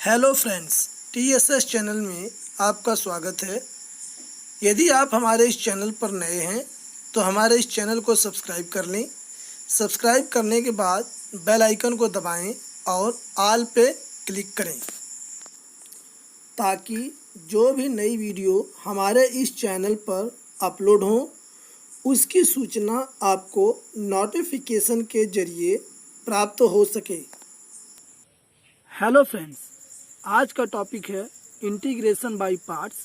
Hello friends, TSS channel में आपका स्वागत है। यदि आप हमारे इस चैनल पर नए हैं तो हमारे इस चैनल को सब्सक्राइब कर लें। सब्सक्राइब करने के बाद बेल आइकन को दबाएं और ऑल पे क्लिक करें ताकि जो भी नई वीडियो हमारे इस चैनल पर अपलोड हो उसकी सूचना आपको नोटिफिकेशन के जरिए प्राप्त हो सके। हेलो फ्रेंड्स, आज का टॉपिक है इंटीग्रेशन बाय पार्ट्स,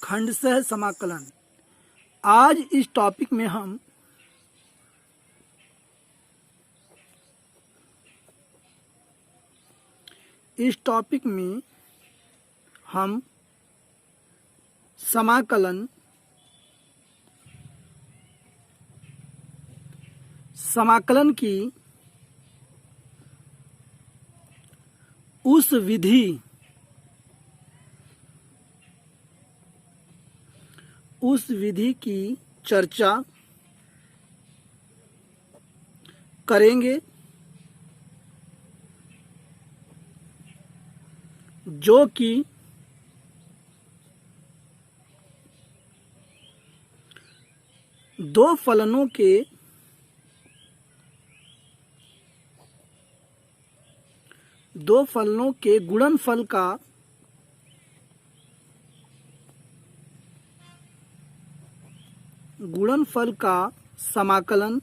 खंडशः समाकलन। आज इस टॉपिक में हम समाकलन की उस विधि की चर्चा करेंगे जो कि दो फलनों के गुणनफल का समाकलन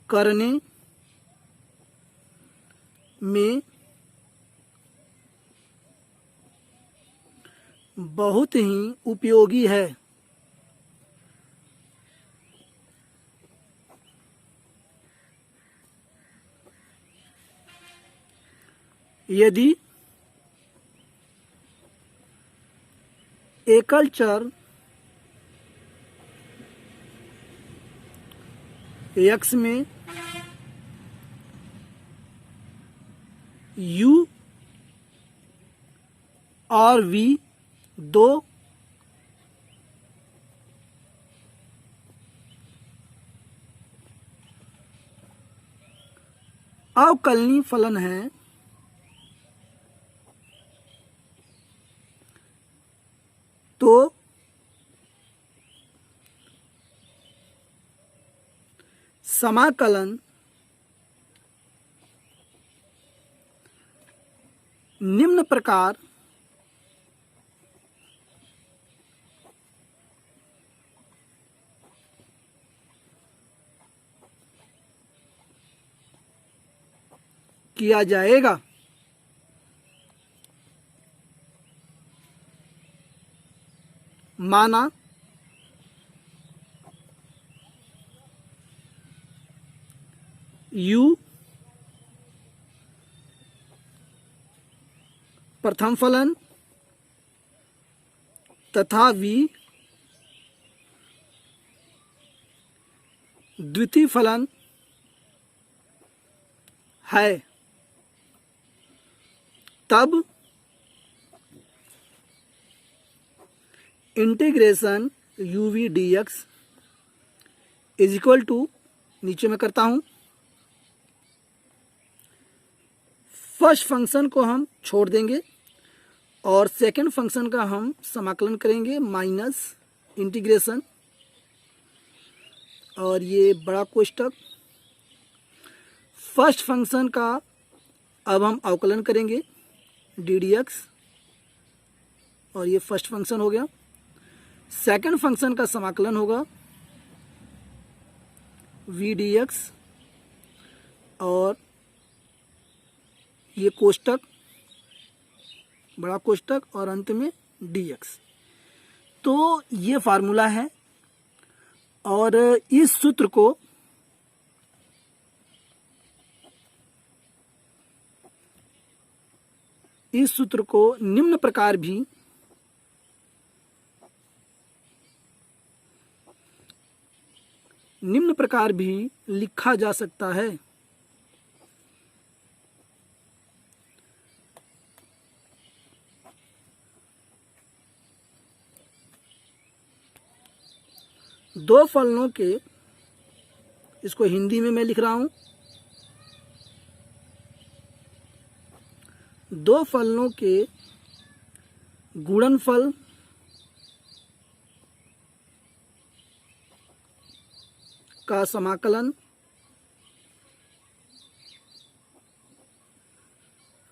करने में बहुत ही उपयोगी है। यदि एकल चर x में u और v दो अवकलनीय फलन हैं तो समाकलन निम्न प्रकार किया जाएगा। माना u प्रथम फलन तथा v द्वितीय फलन है, तब integration uv dx is equal to, नीचे मैं करता हूं, फर्स्ट फंक्शन को हम छोड़ देंगे और सेकंड फंक्शन का हम समाकलन करेंगे माइनस इंटीग्रेशन और ये बड़ा कोष्टक। फर्स्ट फंक्शन का अब हम अवकलन करेंगे ddx और ये फर्स्ट फंक्शन हो गया। सेकंड फंक्शन का समाकलन होगा v dx और ये कोष्टक, बड़ा कोष्टक और अंत में dx। तो ये फार्मूला है और इस सूत्र को निम्न प्रकार भी लिखा जा सकता है। दो फलनों के, इसको हिंदी में मैं लिख रहा हूं, दो फलनों के गुणनफल का समाकलन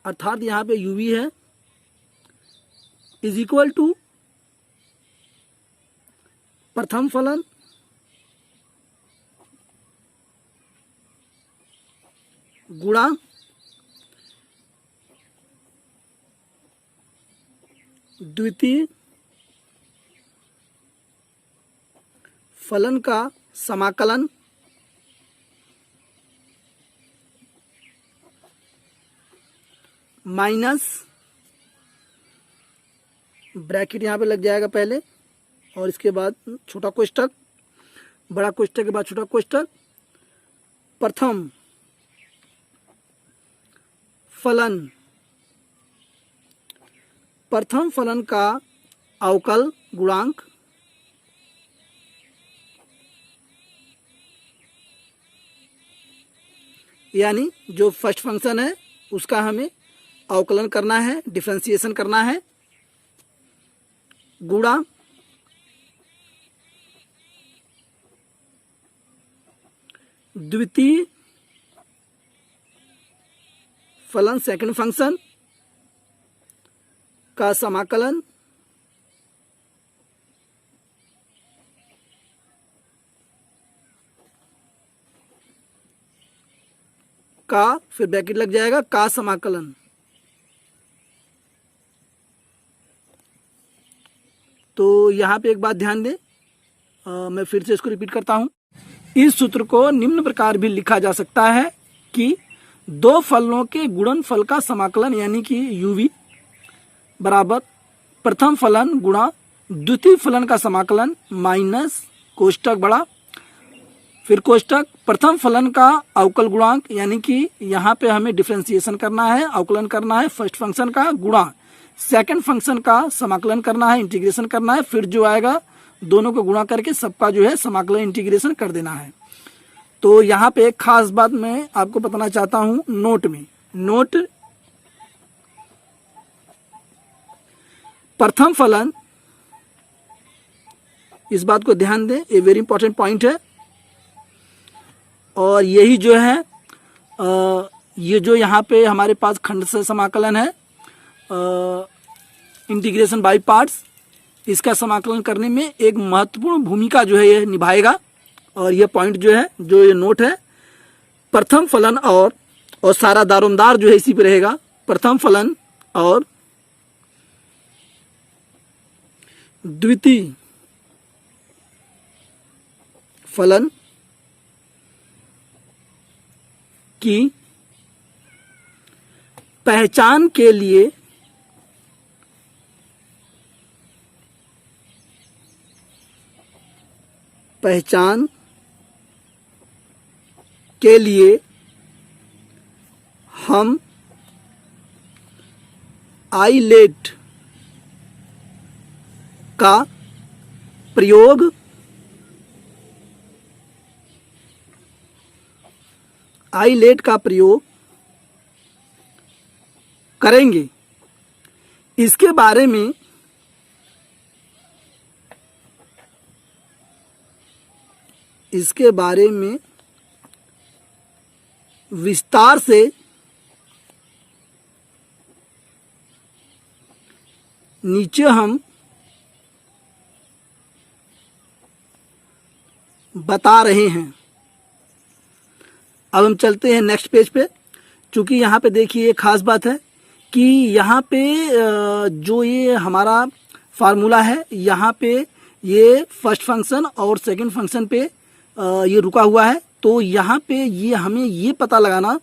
अर्थात यहाँ पे u v है इज इक्वल टू प्रथम फलन गुणा द्वितीय फलन का समाकलन माइनस ब्रैकेट यहाँ पे लग जाएगा पहले और इसके बाद छोटा कोष्ठक, बड़ा कोष्ठक के बाद छोटा कोष्ठक, प्रथम फलन, प्रथम फलन का अवकल गुणांक यानी जो फर्स्ट फंक्शन है उसका हमें अवकलन करना है, डिफरेंशिएशन करना है, गुणा द्वितीय फलन सेकंड फंक्शन का समाकलन का, फिर ब्रैकेट लग जाएगा का समाकलन। तो यहाँ पे एक बात ध्यान दें, मैं फिर से इसको रिपीट करता हूँ। इस सूत्र को निम्न प्रकार भी लिखा जा सकता है कि दो फलनों के गुणनफल का समाकलन यानी कि uv बराबर प्रथम फलन गुणा द्वितीय फलन का समाकलन माइनस कोष्ठक बड़ा, फिर कोष्ठक प्रथम फलन का अवकल गुणांक यानी कि यहाँ पे हमें डिफरेंशिएशन करना है, अवकलन करना है फर्स्ट फंक्शन का, गुणा सेकंड फंक्शन का समाकलन करना है, इंटीग्रेशन करना है, फिर जो आएगा दोनों को गुणा करके सबका जो है समाकलन इंटीग्रेशन कर देना है। तो यहाँ पे एक खास बात मैं आपको बताना चाहता हूँ नोट में, नोट प्रथम फलन, इस बात को ध्यान दें, ये वेरी इंपॉर्टेंट पॉइंट है। और यही जो है ये जो यहाँ पे हमारे पास खंड से समाकलन है इंटीग्रेशन बाय पार्ट्स, इसका समाकलन करने में एक महत्वपूर्ण भूमिका जो है ये निभाएगा। और ये पॉइंट जो है, जो ये नोट है, प्रथम फलन और सारा दारोमदार जो है इसी पे रहेगा, प्रथम फलन और द्वितीय फलन की पहचान के लिए हम आइलेट का प्रयोग करेंगे। इसके बारे में विस्तार से नीचे हम बता रहे हैं। अब हम चलते हैं नेक्स्ट पेज पे। चूंकि यहाँ पे देखिए एक खास बात है कि यहाँ पे जो ये हमारा फार्मूला है, यहाँ पे ये फर्स्ट फंक्शन और सेकंड फंक्शन पे ये रुका हुआ है। तो यहाँ पे ये हमें ये पता लगाना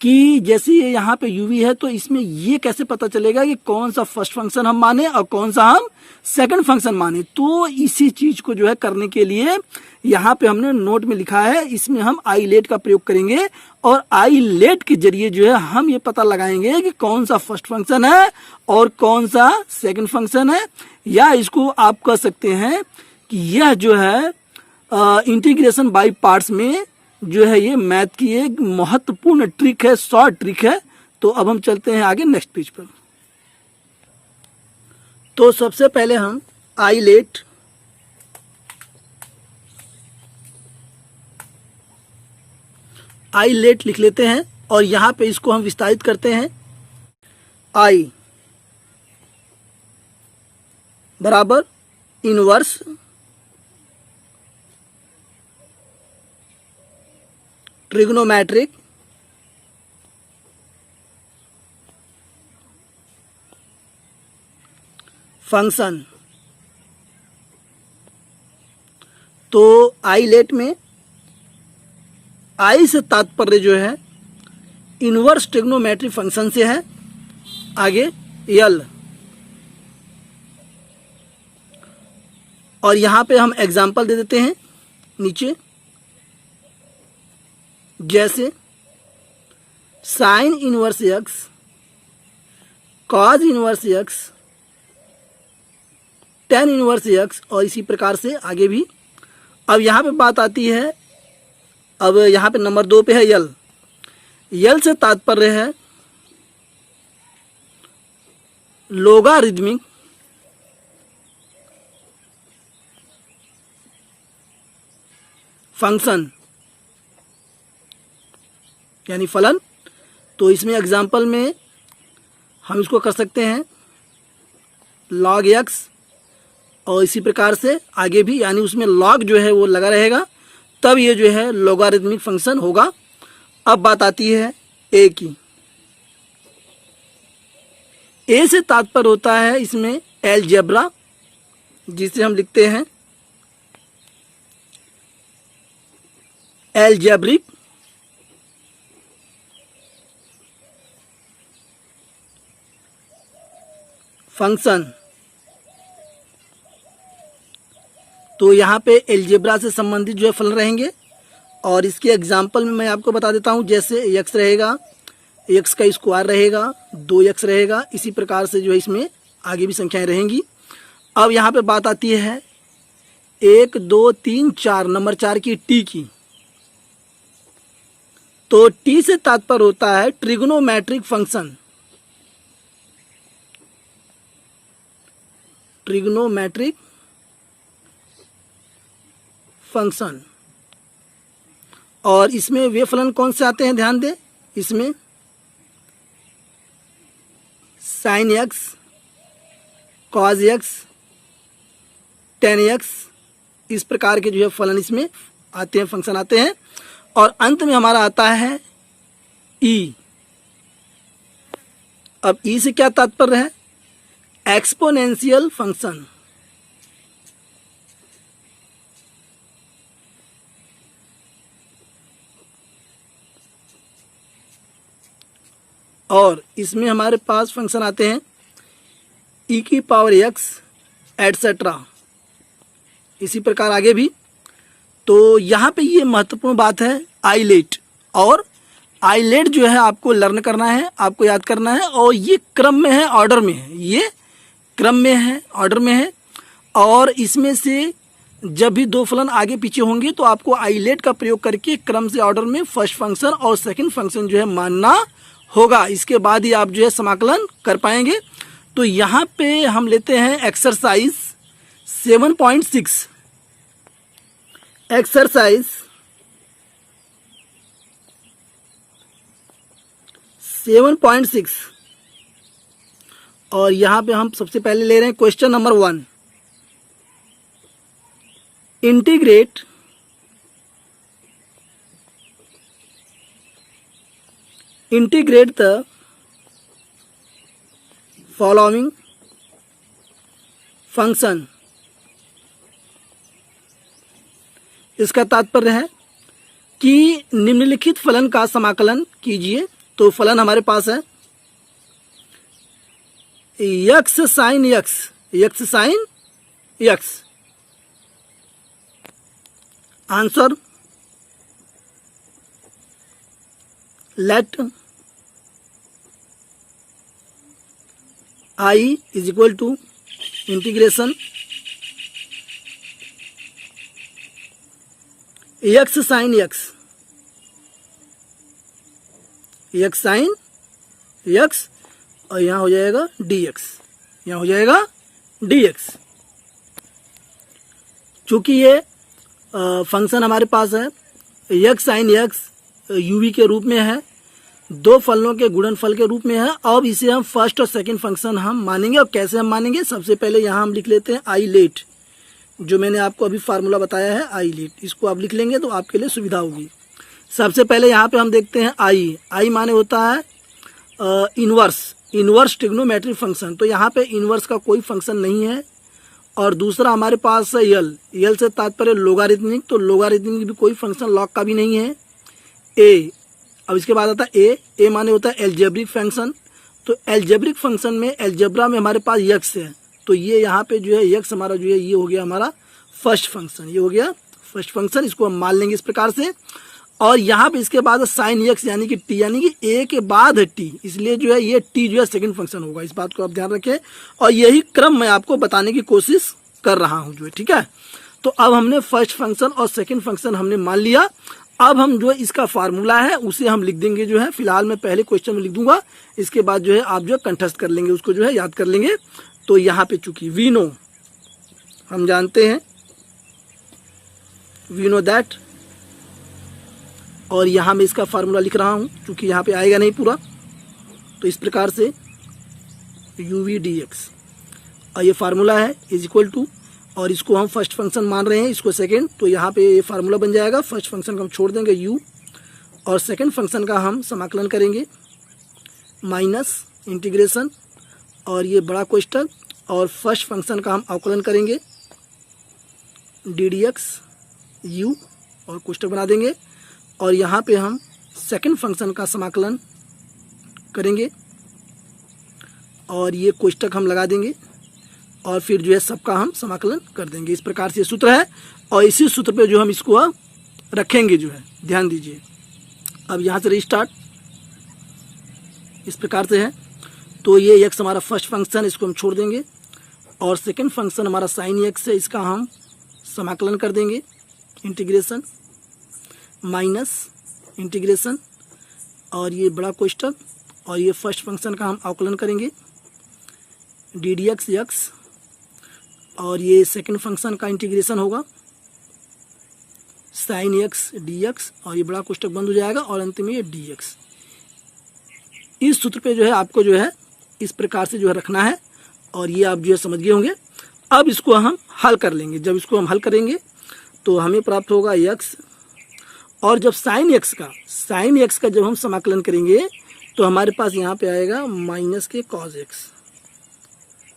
कि जैसे ये यहाँ पे uv है तो इसमें ये कैसे पता चलेगा कि कौन सा फर्स्ट फंक्शन हम माने और कौन सा हम सेकंड फंक्शन माने। तो इसी चीज को जो है करने के लिए यहाँ पे हमने नोट में लिखा है, इसमें हम आइलेट का प्रयोग करेंगे और आइलेट के जरिए जो है हम ये पता लगाएंगे कि कौन सा फर्स्ट फंक्शन है और कौन सा सेकंड फंक्शन है। या इसको आप कह सकते हैं कि यह जो है इंटीग्रेशन बाय पार्ट्स में जो है ये मैथ की एक महत्वपूर्ण ट्रिक है, शॉर्ट ट्रिक है। तो अब हम चलते हैं आगे नेक्स्ट पेज पर। तो सबसे पहले हम आइलेट लिख लेते हैं और यहाँ पे इसको हम विस्तारित करते हैं। आई बराबर इनवर्स ट्रिग्नोमेट्रिक फंक्शन। तो आइलेट में आई से तात्पर्य जो है इनवर्स ट्रिग्नोमेट्रिक फंक्शन से है। आगे यल, और यहां पे हम एग्जाम्पल दे देते हैं नीचे, जैसे sine inverse x, cause inverse x, tan inverse x, और इसी प्रकार से आगे भी। अब यहाँ पे बात आती है, अब यहाँ पे नंबर 2 पे है यल। यल से तात्पर्य है लोगारिथमिक फंक्शन यानी फलन। तो इसमें एग्जाम्पल में हम इसको कर सकते हैं log x, और इसी प्रकार से आगे भी, यानी उसमें log जो है वो लगा रहेगा, तब ये जो है लोगारिथमिक फंक्शन होगा। अब बात आती है a की। a से तात्पर्य होता है इसमें एलजेब्रा, जिसे हम लिखते हैं एलजेब्रिक फंक्शन। तो यहाँ पे एलजेब्रा से संबंधित जो है फलन रहेंगे, और इसके एग्जाम्पल में मैं आपको बता देता हूँ। जैसे x रहेगा, x का स्क्वायर रहेगा, 2x रहेगा, इसी प्रकार से जो है इसमें आगे भी संख्याएं रहेंगी। अब यहाँ पे बात आती है 1 2 3 4 नंबर 4 की टी की। तो टी से तात्पर्य होता है ट्रिग्नोमेट्रिक फंक्शन, ट्रिग्नोमेट्रिक फंक्शन। और इसमें वे फलन कौन से आते हैं, ध्यान दें, इसमें sine x, cos x, ten x, इस प्रकार के जो है फलन इसमें आते हैं, फंक्शन आते हैं। और अंत में हमारा आता है ई। अब ई से क्या तात्पर्य है, एक्सपोनेंशियल फंक्शन। और इसमें हमारे पास फंक्शन आते हैं ई की पावर एक्स एटसेट्रा, इसी प्रकार आगे भी। तो यहाँ पे ये महत्वपूर्ण बात है आइलेट, और आइलेट जो है आपको लर्न करना है, आपको याद करना है। और ये क्रम में है, ऑर्डर में है, ये क्रम में है, ऑर्डर में है। और इसमें से जब भी 2 फलन आगे पीछे होंगे तो आपको आइलेट का प्रयोग करके क्रम से ऑर्डर में फर्स्ट फंक्शन और सेकंड फंक्शन जो है मानना होगा। इसके बाद ही आप जो है समाकलन कर पाएंगे। तो यहाँ पे हम लेते हैं एक्सरसाइज 7.6। एक्सरसाइज 7.6, और यहाँ पे हम सबसे पहले ले रहे हैं question number 1। Integrate the following function. इसका तात्पर्य है कि निम्नलिखित फलन का समाकलन कीजिए। तो फलन हमारे पास है X sine X, X sine X. Answer let I is equal to integration X sine X, X sine x और यहाँ हो जाएगा डी एक्स, यहाँ हो जाएगा डी एक्स। चूँकि ये फंक्शन हमारे पास है एक्स साइन एक्स यूवी के रूप में है, दो फलों के गुणनफल के रूप में है। अब इसे हम फर्स्ट और सेकंड फंक्शन हम मानेंगे। और कैसे हम मानेंगे, सबसे पहले यहाँ हम लिख लेते हैं आई लेट, जो मैंने आपको अभी फार्मूला बताया है आई लेट, इसको आप लिख लेंगे तो आपके लिए सुविधा होगी। सबसे पहले यहाँ पे हम देखते हैं आई माने होता है इनवर्स ट्रिग्नोमेट्रिक फंक्शन। तो यहाँ पे इनवर्स का कोई फंक्शन नहीं है। और दूसरा हमारे पास है यल से तात्पर्य लोगारिथमिक, तो लोगारिथमिक भी कोई फंक्शन लॉग का भी नहीं है। ए, अब इसके बाद आता है ए माने होता है एल्जेब्रिक फंक्शन। तो एल्जेब्रिक फंक्शन में एल्जेब्रा में हमारे पास यक्स है, तो ये यहाँ पे जो है यक्स हमारा जो है ये हो गया हमारा फर्स्ट फंक्शन, ये हो गया फर्स्ट फंक्शन। इसको हम मान लेंगे इस प्रकार से। और यहाँ पे इसके बाद साइन यक्स यानी कि टी, यानी कि ए के बाद है टी, इसलिए जो है ये टी जो है सेकंड फंक्शन होगा। इस बात को आप ध्यान रखें और यही क्रम मैं आपको बताने की कोशिश कर रहा हूँ जो है, ठीक है। तो अब हमने फर्स्ट फंक्शन और सेकंड फंक्शन हमने मान लिया। अब हम जो है इसका फार्मूला है उसे हम लिख देंगे जो है, फिलहाल मैं पहले क्वेश्चन में लिख दूंगा, इसके बाद जो है आप जो है कंठस्थ कर लेंगे, उसको जो है याद कर लेंगे। तो यहाँ पे चूंकि वी नो, हम जानते हैं वी नो दैट, और यहाँ मैं इसका फार्मूला लिख रहा हूँ क्योंकि यहाँ पे आएगा नहीं पूरा, तो इस प्रकार से यू वी डी एक्स, और ये फार्मूला है इज इक्वल टू, और इसको हम फर्स्ट फंक्शन मान रहे हैं, इसको सेकंड, तो यहाँ पे ये फार्मूला बन जाएगा। फर्स्ट फंक्शन का हम छोड़ देंगे u, और सेकंड फंक्शन का हम समाकलन करेंगे माइनस इंटीग्रेशन, और ये बड़ा कोष्ठक, और फर्स्ट फंक्शन का हम अवकलन करेंगे डी डी एक्स यू, और कोष्ठक बना देंगे। और यहाँ पे हम सेकंड फंक्शन का समाकलन करेंगे, और ये कोष्ठक हम लगा देंगे, और फिर जो है सबका हम समाकलन कर देंगे। इस प्रकार से सूत्र है, और इसी सूत्र पे जो हम इसको रखेंगे जो है, ध्यान दीजिए। अब यहाँ से रिस्टार्ट इस प्रकार से है। तो ये एक्स हमारा फर्स्ट फंक्शन, इसको हम छोड़ देंगे, और सेकंड फंक्शन हमारा साइन एक्स है, इसका हम समाकलन कर देंगे इंटीग्रेशन माइनस इंटीग्रेशन, और ये बड़ा कोष्ठक, और ये फर्स्ट फंक्शन का हम अवकलन करेंगे डी डी एक्स एक्स, और ये सेकंड फंक्शन का इंटीग्रेशन होगा साइन एक्स डी एक्स, और ये बड़ा कोष्ठक बंद हो जाएगा, और अंत में ये डी एक्स। इस सूत्र पे जो है आपको जो है इस प्रकार से जो है रखना है, और ये आप जो है समझ गए होंगे। अब इसको हम हल कर लेंगे। जब इसको हम हल करेंगे तो हमें प्राप्त होगा एक्स, और जब साइन एक्स का जब हम समाकलन करेंगे तो हमारे पास यहाँ पे आएगा माइनस के कॉस एक्स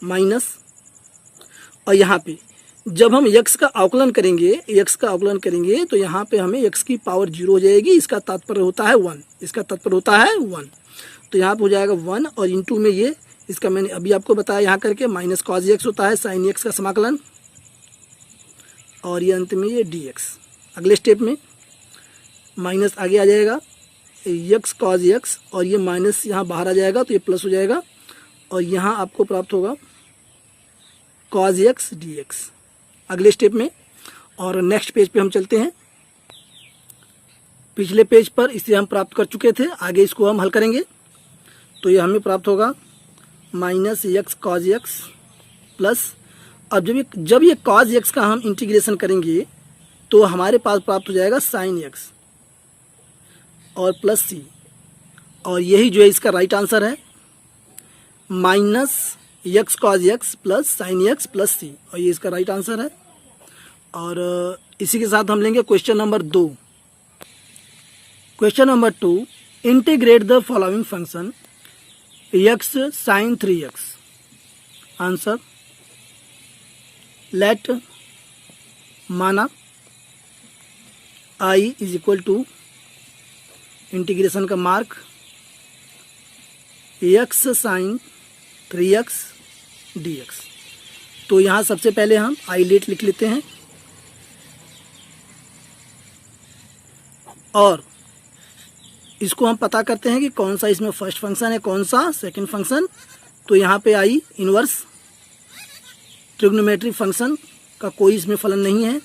माइनस, और यहाँ पे जब हम x का अवकलन करेंगे तो यहाँ पे हमें x की पावर 0 हो जाएगी। इसका तात्पर्य होता है 1, तो यहाँ पे हो जाएगा 1, और इंटू में ये इसका मैंने अभी आपको बताया यहाँ करके माइनस कॉस एक्स होता है साइन एक्स का समाकलन, और ये अंत में ये डी एक्स। अगले स्टेप में माइनस आगे आ जाएगा एक्स कॉस एक्स, और ये माइनस यहाँ बाहर आ जाएगा तो ये प्लस हो जाएगा, और यहाँ आपको प्राप्त होगा कॉस एक्स डी एक्स अगले स्टेप में। और नेक्स्ट पेज पे हम चलते हैं। पिछले पेज पर इसे हम प्राप्त कर चुके थे, आगे इसको हम हल करेंगे। तो ये हमें प्राप्त होगा minus x cos x plus, अब जब ये कॉस एक्स का हम इंटीग्रेशन करेंगे तो हमारे पास प्राप्त हो जाएगा साइन एक्स और प्लस सी, और यही जो है इसका राइट आंसर है, minus x cos x plus sine x plus c, और ये इसका राइट आंसर है। और इसी के साथ हम लेंगे question number 2। Question number 2, integrate the following function X sine 3x। Answer, let माना I is equal to integration का mark X sine 3x dx। तो यहाँ सबसे पहले हम आई लेट लिख लेते हैं, और इसको हम पता करते हैं कि कौन सा इसमें फर्स्ट फंक्शन है, कौन सा सेकंड फंक्शन। तो यहाँ पे आई इनवर्स ट्रिग्नोमेट्रिक फंक्शन का कोई इसमें फलन नहीं है,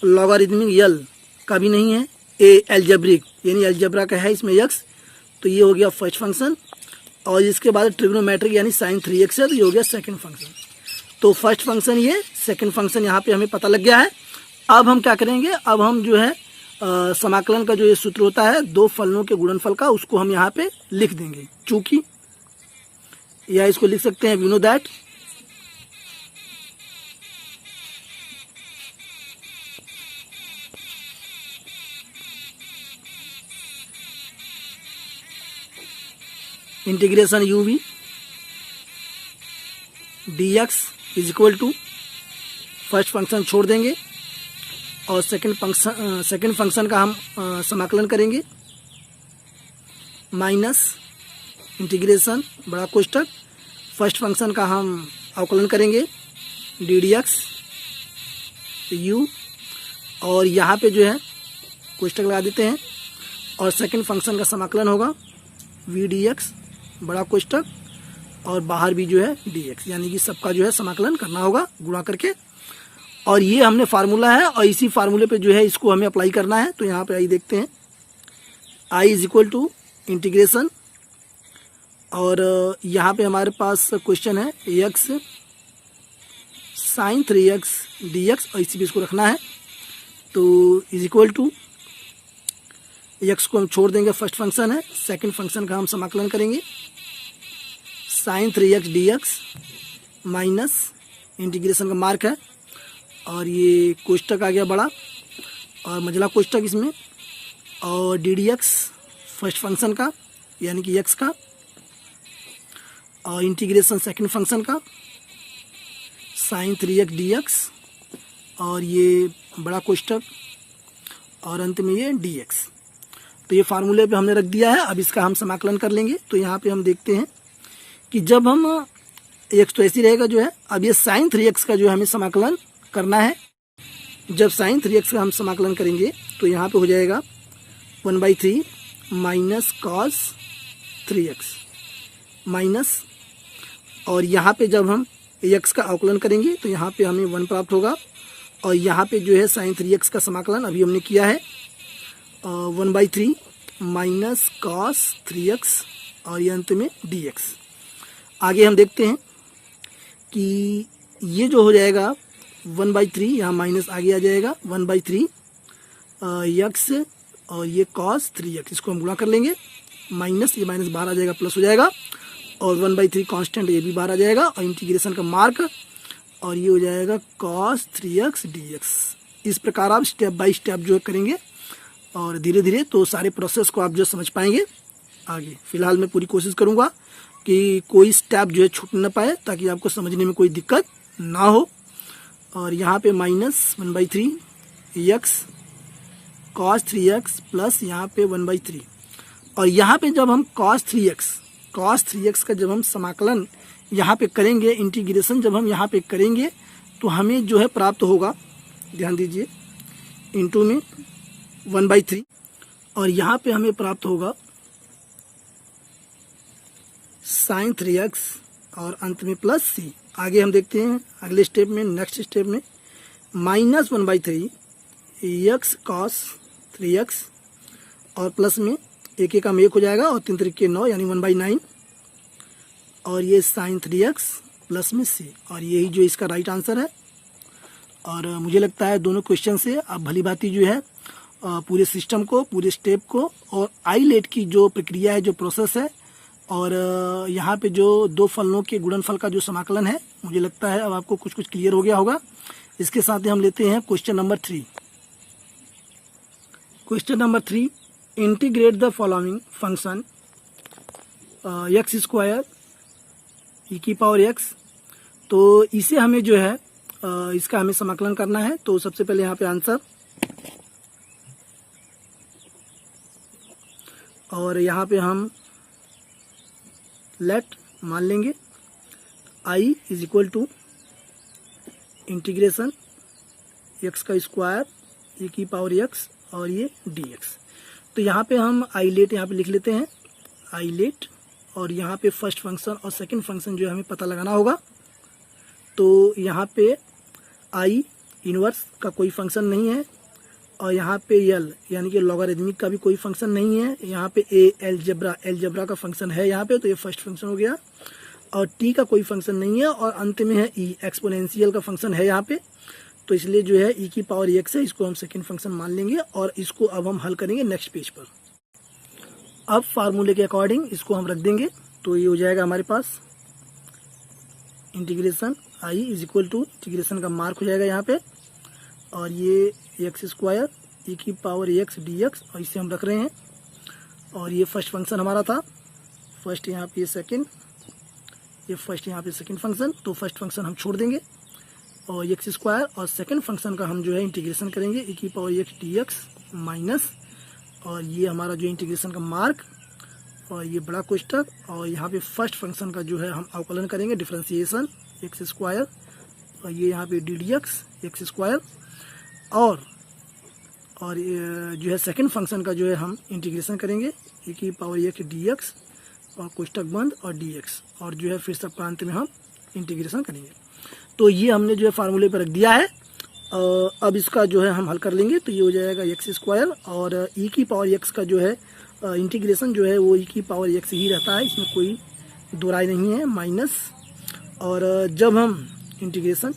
लॉगरिथमिक यल का भी नहीं है, ए एल्जेब्रिक यानी एल्जेब्रा का है इसमें एक्स, तो ये हो गया फर्स्ट फंक्शन। और इसके बाद ट्रिग्नोमेट्रिक यानी साइन 3x है, तो ये हो गया सेकंड फंक्शन। तो फर्स्ट फंक्शन ये, सेकंड फंक्शन यहाँ पे हमें पता लग गया है। अब हम क्या करेंगे, अब हम जो है समाकलन का जो ये सूत्र होता है दो फलनों के गुणनफल का, उसको हम यहाँ पे लिख देंगे। चूंकि या इसको लिख सकते हैं we know that integration U V D X is equal to, first function छोड़ देंगे और सेकंड फंक्शन का हम समाकलन करेंगे, माइनस इंटीग्रेशन बड़ा कोष्ठक, फर्स्ट फंक्शन का हम अवकलन करेंगे डी डी एक्स यू, और यहाँ पे जो है कोष्ठक लगा देते हैं, और सेकंड फंक्शन का समाकलन होगा वी डी एक्स बड़ा कोष्ठक, और बाहर भी जो है डी एक्स, यानी कि सबका जो है समाकलन करना होगा गुणा करके। और ये हमने फार्मूला है और इसी फार्मूले पे जो है इसको हमें अप्लाई करना है। तो यहाँ पे आई देखते हैं, I is equal to integration, और यहाँ पे हमारे पास क्वेश्चन है X sine 3x D X, और इसी पे इसको रखना है। तो इज इक्वल टू एक्स को हम छोड़ देंगे, फर्स्ट फंक्शन है, सेकंड फंक्शन का हम समाकलन करेंगे sine 3x D X minus integration का मार्क है, और ये कोष्ठक आ गया बड़ा और मझला कोष्ठक इसमें, और D D x first function का यानी कि एक्स का, और इंटीग्रेशन सेकंड फंक्शन का साइन 3x डी एक्स, और ये बड़ा कोष्ठक, और अंत में ये डी एक्स। तो ये फार्मूले पे हमने रख दिया है। अब इसका हम समाकलन कर लेंगे। तो यहाँ पे हम देखते हैं कि जब हम एक्स तो ऐसी रहेगा जो है, अब ये साइन 3x का जो है हमें समाकलन करना है। जब साइन 3x का हम समाकलन करेंगे तो यहाँ पे हो जाएगा 1/3 माइनस कॉस 3x माइनस, और यहाँ पे जब हम x का अवकलन करेंगे तो यहाँ पे हमें 1 प्राप्त होगा, और यहाँ पे जो है साइन 3x का समाकलन अभी हमने किया है 1/3 माइनस कॉस 3x, और ये अंत में dx। आगे हम देखते हैं कि ये जो हो जाएगा 1/3, यहाँ माइनस आगे आ जाएगा 1/3 x, और ये cos 3x, इसको हम गुणा कर लेंगे, माइनस ये माइनस बाहर आ जाएगा, प्लस हो जाएगा, और 1/3 कांस्टेंट ये भी बाहर आ जाएगा, और इंटीग्रेशन का मार्क, और ये हो जाएगा cos 3x dx। इस प्रकार आप स्टेप बाय स्टेप जो करेंगे और धीरे धीरे तो सारे प्रोसेस को आप जो समझ पाएंगे आगे। फिलहाल मैं पूरी कोशिश करूँगा कि कोई स्टेप जो है छूट न पाए, ताकि आपको समझने में कोई दिक्कत ना हो। और यहाँ पे minus 1/3 x cos 3x plus यहाँ पे 1/3, और यहाँ पे जब हम cos 3x का जब हम समाकलन यहाँ पे करेंगे, इंटीग्रेशन जब हम यहाँ पे करेंगे तो हमें जो है प्राप्त होगा, ध्यान दीजिए, इंटू में 1/3, और यहाँ पे हमें प्राप्त होगा साइन 3x, और अंत में प्लस c। आगे हम देखते हैं अगले स्टेप में, नेक्स्ट स्टेप में माइनस 1/3 x cos 3x, और प्लस में एक एक का 1 हो जाएगा, और 3 3 9 यानी 1/9, और ये साइन 3x प्लस में c, और यही जो इसका राइट आंसर है। और मुझे लगता है दोनों क्वेश्चन से आप भली भांति जो है पूरे सिस्टम को, पूरे स्टेप को, और आईलेट की जो प्रक्रिया है, जो प्रोसेस है, और यहाँ पे जो दो फलनों के गुणनफल का जो समाकलन है, मुझे लगता है अब आपको कुछ कुछ क्लियर हो गया होगा। इसके साथ ही हम लेते हैं question number 3। Question number 3, integrate the following function x square e की पावर एक्स। तो इसे हमें जो है इसका हमें समाकलन करना है। तो सबसे पहले यहाँ पे आंसर, और यहाँ पे हम लेट मान लेंगे i is equal to integration X का स्क्वायर e की पावर x, और ये dx। तो यहाँ पे हम आई लेट यहाँ पे लिख लेते हैं, आई लेट, और यहाँ पे फर्स्ट फंक्शन और सेकंड फंक्शन जो हमें पता लगाना होगा। तो यहाँ पे आई इनवर्स का कोई फंक्शन नहीं है, और यहाँ पे यल यानी कि लॉगरिथमिक का भी कोई फंक्शन नहीं है। यहाँ पे ए एलजेब्रा का फंक्शन है यहाँ पे, तो ये फर्स्ट फंक्शन हो गया। और टी का कोई फंक्शन नहीं है। और अंत में है ई, एक्सपोनेंशियल का फंक्शन है यहाँ पे, तो इसलिए जो है ई की पावर एक्स है, इसको हम सेकंड फंक्शन मान लेंगे। और इसको अब हम हल करेंगे नेक्स्ट पेज पर। अब फार्मूले के अकॉर्डिंग इसको हम रख देंगे, तो ये हो जाएगा हमारे पास integration I is equal to, integration का मार्क हो जाएगा यहाँ पे, और ये एक्स स्क्वायर ई की पावर एक्स डी एक्स, और इसे हम रख रहे हैं। और ये फर्स्ट फंक्शन हमारा था, फर्स्ट यहाँ पे सेकंड, ये फर्स्ट यहाँ पे सेकंड फंक्शन, तो फर्स्ट फंक्शन हम छोड़ देंगे और एक्स स्क्वायर, और सेकंड फंक्शन का हम जो है इंटीग्रेशन करेंगे ई की power x D X minus, और ये हमारा जो इंटीग्रेशन का मार्क, और ये बड़ा कोष्टक, और यहाँ पे फर्स्ट फंक्शन का जो है हम अवकलन करेंगे, डिफरेंशिएशन एक्स स्क्वायर, और ये यहाँ पे डी डी एक्स स्क्वायर, और ये जो है सेकंड फंक्शन का जो है हम इंटीग्रेशन करेंगे ई की पावर एक्स डी एक्स, और कोष्टक बंद और डी एक्स, और जो है फिर सब प्रांत में हम इंटीग्रेशन करेंगे। तो ये हमने जो है फार्मूले पर रख दिया है। अब इसका जो है हम हल कर लेंगे, तो ये हो जाएगा एक्स स्क्वायर, और ई की पावर एक्स का जो है इंटीग्रेशन जो है वो ई की पावर एक्स ही रहता है, इसमें कोई दो राय नहीं है, माइनस। और जब हम इंटीग्रेशन,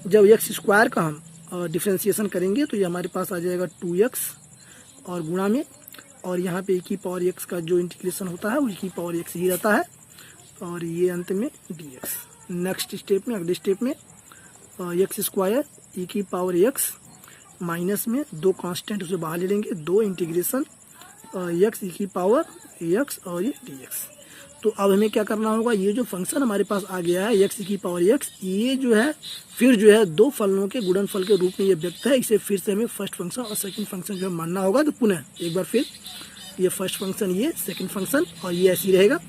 जब एक्स स्क्वायर का हम डिफ्रेंशिएशन करेंगे तो ये हमारे पास आ जाएगा 2x और गुणा में, और यहाँ पे ई की पावर एक्स का जो इंटीग्रेशन होता है वो ई की पावर एक्स ही रहता है, और ये अंत में dx। नेक्स्ट स्टेप में, अगले स्टेप में एक्स स्क्वायर ई की पावर एक्स माइनस में दो कांस्टेंट उसे बाहर ले लेंगे, दो इंटीग्रेशन एक्स ई की पावर एक्स और ये dx। तो अब हमें क्या करना होगा, ये जो फंक्शन हमारे पास आ गया है एक्स ई की पावर एक्स, ये जो है फिर जो है दो फलनों के गुणनफल के रूप में ये व्यक्त है, इसे फिर से हमें फर्स्ट फंक्शन और सेकंड फंक्शन जो है मानना होगा। तो पुनः एक बार फिर ये फर्स्ट फंक्शन, ये सेकंड फंक्शन, और ये ऐसे ही रहेगा।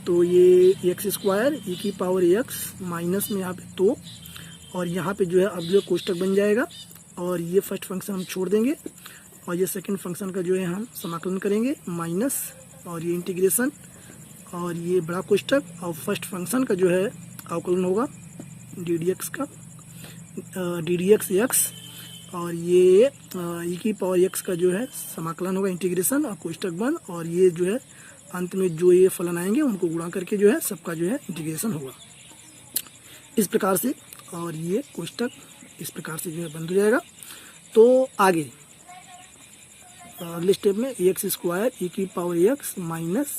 तो ये एक्स स्क्वायर ई की पावर एक्स माइनस में यहाँ पे 2, और यहाँ पे जो है अब जो कोष्टक बन जाएगा, और ये फर्स्ट फंक्शन हम छोड़ देंगे, और ये सेकंड फंक्शन का जो है हम समाकलन करेंगे माइनस, और ये इंटीग्रेशन, और ये बड़ा कोष्टक, और फर्स्ट फंक्शन का जो है अवकलन होगा डी डी एक्स का, डी डी एक्स एक्स, और ये ई की पावर एक्स का जो है समाकलन होगा इंटीग्रेशन और कोष्टक बंद, और ये जो है अंत में जो ये फलन आएंगे उनको गुणा करके जो है सबका जो है इंटीग्रेशन होगा इस प्रकार से, और ये कोष्टक इस प्रकार से जो है बंद हो जाएगा। तो आगे अगले स्टेप में एक्स स्क्वायर ई की पावर एक्स माइनस,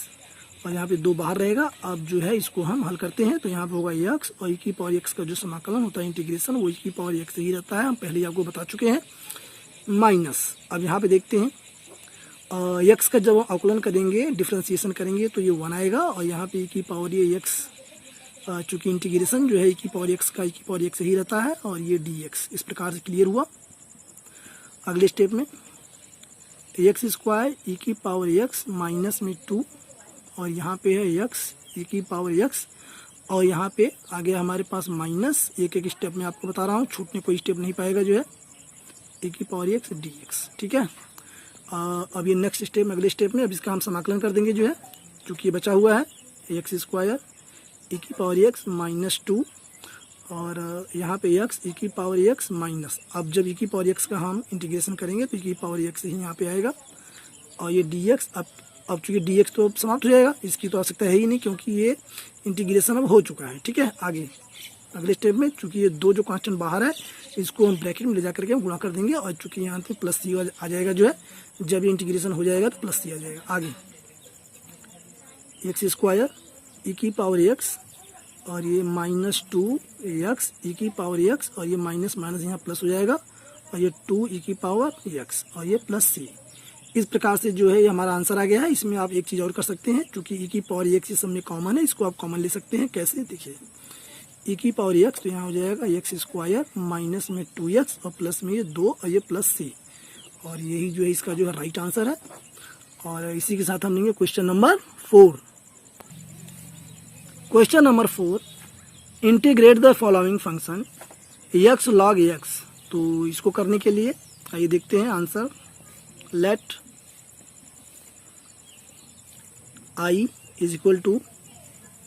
और यहाँ पे 2 बाहर रहेगा। अब जो है इसको हम हल करते हैं, तो यहाँ पे होगा एक्स, और ई की पावर एक्स का जो समाकलन होता है इंटीग्रेशन वो ई की पावर एक्स ही रहता है, हम पहले ही आपको बता चुके हैं, माइनस। अब यहाँ पे देखते हैं एक्स का जब अवकलन करेंगे, डिफ्रेंशिएशन करेंगे, तो ये 1 आएगा, और यहाँ पे ई की पावर ये एक्स, चूँकि इंटीग्रेशन जो है ई की पावर एक्स का ई की पावर एक्स ही रहता है, और ये डी एक्स, इस प्रकार से क्लियर हुआ। अगले स्टेप में एक्स स्क्वायर ई की पावर एक्स माइनस में 2, और यहाँ पे है एक्स ई की पावर एक्स, और यहाँ पे आ गया हमारे पास माइनस, एक एक स्टेप में आपको बता रहा हूँ, छूटने कोई स्टेप नहीं पाएगा जो है, ई की पावर एक्स डी एक्स। ठीक है, अब ये नेक्स्ट स्टेप में, अगले स्टेप में अब इसका हम समाकलन कर देंगे जो है, चूँकि ये बचा हुआ है एक्स स्क्वायर ई की पावर एक्स माइनस 2, और यहाँ पे एक्स ई की पावर एक्स माइनस, अब जब ई की पावर एक्स का हम इंटीग्रेशन करेंगे तो ई की पावर एक्स ही यहाँ पे आएगा, और ये डी एक्स, अब चूँकि डी एक्स तो समाप्त हो जाएगा, इसकी तो आवश्यकता है ही नहीं क्योंकि ये इंटीग्रेशन अब हो चुका है। ठीक है, आगे अगले स्टेप में चूँकि ये 2 जो कांस्टेंट बाहर है इसको हम ब्रैकेट में ले जा करके हम गुणा कर देंगे, और चूँकि यहाँ पे प्लस सी आ जाएगा जो है, जब ये इंटीग्रेशन हो जाएगा तो प्लस सी आ जाएगा। आगे एक्स स्क्वायर ई की पावर एक्स, और ये माइनस 2 एक्स ई की पावर एक्स, और ये माइनस माइनस यहाँ प्लस हो जाएगा, और ये 2 ई की पावर एक्स, और ये प्लस सी। इस प्रकार से जो है ये हमारा आंसर आ गया है। इसमें आप एक चीज़ और कर सकते हैं, क्योंकि ई की पावर एक्स इस सब में कॉमन है, इसको आप कॉमन ले सकते हैं। कैसे, देखिए ई की पावर एक्स, तो यहाँ हो जाएगा एक्स स्क्वायर माइनस में 2x, और प्लस में ये 2, और ये प्लस सी, और यही जो है इसका जो है राइट आंसर है। और इसी के साथ हम लेंगे question number 4। Question number 4, integrate the following function X log X. तो इसको करने के लिए आइए देखते हैं answer. Let I is equal to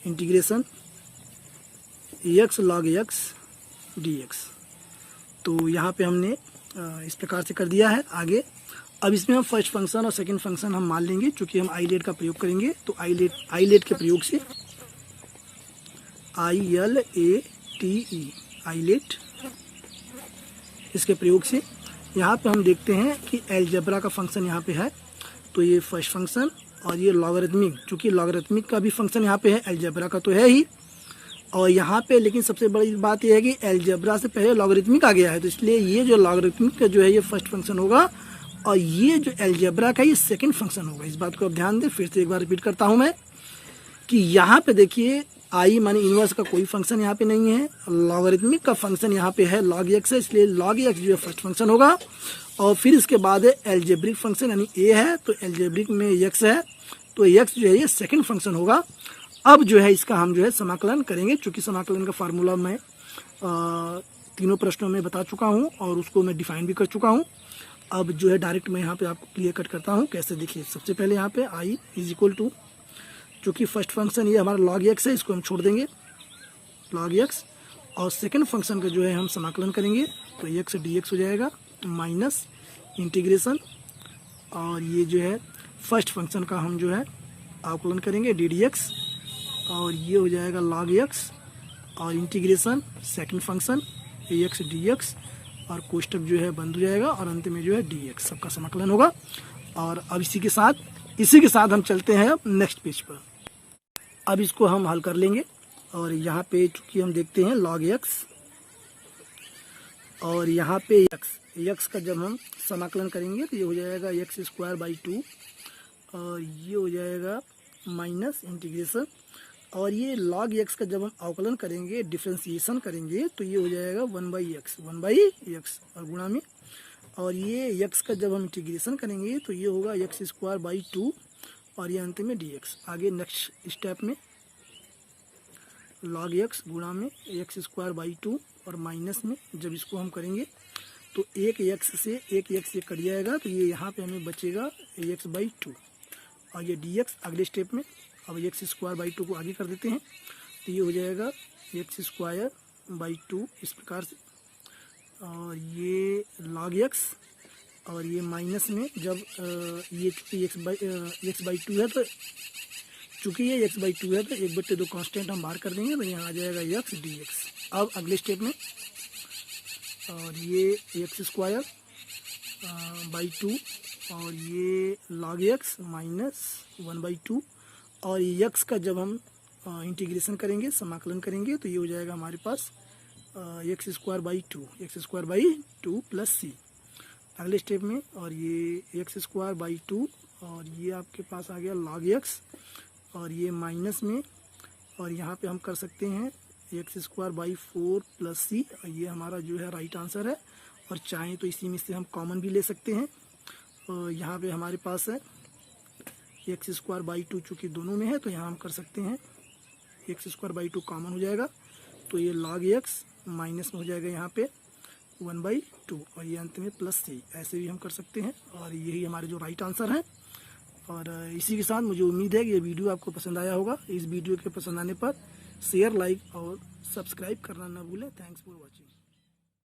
integration X log X D X. तो यहाँ पे हमने इस प्रकार से कर दिया है। आगे अब इसमें हम फर्स्ट फंक्शन और सेकंड फंक्शन हम मान लेंगे, चूँकि हम आईलेट का प्रयोग करेंगे। तो आईलेट के प्रयोग से ILATE आईलेट, इसके प्रयोग से यहाँ पे हम देखते हैं कि अलजेब्रा का फंक्शन यहाँ पे है। तो ये फर्स्ट फंक्शन और ये लॉगरिथमिक, चूँकि लॉगरिथमिक का भी फंक्शन यहाँ पे है, अलजेब्रा का तो है ही। और यहाँ पे लेकिन सबसे बड़ी बात यह है कि अलजेब्रा से पहले लॉगरिथमिक आ गया है, तो इसलिए ये जो लॉगरिथमिक का जो है ये फर्स्ट फंक्शन होगा और ये जो अलजेब्रा का ये सेकंड फंक्शन होगा। इस बात को आप ध्यान दें। फिर से एक बार रिपीट करता हूँ मैं कि यहाँ पे देखिए आई माने इनवर्स का कोई फंक्शन यहाँ पे नहीं है, लॉगरिथमिक का फंक्शन यहाँ पे है log x है, इसलिए log x जो है फर्स्ट फंक्शन होगा। और फिर इसके बाद है एल्जेब्रिक फंक्शन यानी a है, तो एल्जेब्रिक में x है, तो x जो है ये सेकंड फंक्शन होगा। अब जो है इसका हम जो है समाकलन करेंगे, चूँकि समाकलन का फार्मूला मैं तीनों प्रश्नों में बता चुका हूँ और उसको मैं डिफाइन भी कर चुका हूँ। अब जो है डायरेक्ट मैं यहाँ पे आपको क्लियर कट करता हूँ कैसे। देखिए सबसे पहले यहाँ पे i इज इक्वल टू, चूँकि फर्स्ट फंक्शन ये हमारा log x है, इसको हम छोड़ देंगे log x, और सेकंड फंक्शन का जो है हम समाकलन करेंगे तो x dx हो जाएगा माइनस इंटीग्रेशन, और ये जो है फर्स्ट फंक्शन का हम जो है अवकलन करेंगे ddx, और ये हो जाएगा log x और integration second function ax dx, और कोष्टक जो है बंद हो जाएगा और अंत में जो है dx, सबका समाकलन होगा। और अब इसी के साथ हम चलते हैं अब नेक्स्ट पेज पर। अब इसको हम हल कर लेंगे और यहाँ पे चूँकि हम देखते हैं log x और यहाँ पे x का जब हम समाकलन करेंगे तो ये हो जाएगा x² 2 और ये हो जाएगा माइनस इंटीग्रेशन, और ये log x का जब हम अवकलन करेंगे डिफ्रेंसिएशन करेंगे तो ये हो जाएगा 1/x और गुणा में, और ये x का जब हम इंटीग्रेशन करेंगे तो ये होगा x² 2 और ये अंत में dx। आगे नेक्स्ट स्टेप में log x गुणा में x² 2 और माइनस में जब इसको हम करेंगे तो एक x से कट जाएगा, तो ये यहाँ पे हमें बचेगा x/2 और ये dx अगले स्टेप में। अब x² 2 को आगे कर देते हैं तो ये हो जाएगा x² 2 इस प्रकार से, और ये log x और ये माइनस में जब ये x/2 है, तो चूँकि ये x/2 है तो 1/2 कांस्टेंट हम बाहर कर देंगे तो यहाँ आ जाएगा x dx। अब अगले स्टेप में और ये x² 2 और ये log x माइनस 1/2, और x का जब हम इंटीग्रेशन करेंगे समाकलन करेंगे तो ये हो जाएगा हमारे पास x² 2 प्लस c अगले स्टेप में, और ये x² 2 और ये आपके पास आ गया log x और ये माइनस में, और यहाँ पे हम कर सकते हैं x² 4 प्लस c, ये हमारा जो है राइट आंसर है। और चाहें तो इसी में से हम कॉमन भी ले सकते हैं, और यहाँ पे हमारे पास है x² 2 चूँकि दोनों में है तो यहाँ हम कर सकते हैं x² 2 कॉमन हो जाएगा, तो ये log x माइनस में हो जाएगा यहाँ पे 1/2 और ये अंत में प्लस c, ऐसे भी हम कर सकते हैं, और यही हमारे जो राइट आंसर है। और इसी के साथ मुझे उम्मीद है कि ये वीडियो आपको पसंद आया होगा। इस वीडियो के पसंद आने पर शेयर, लाइक और सब्सक्राइब करना ना भूलें। Thanks for watching.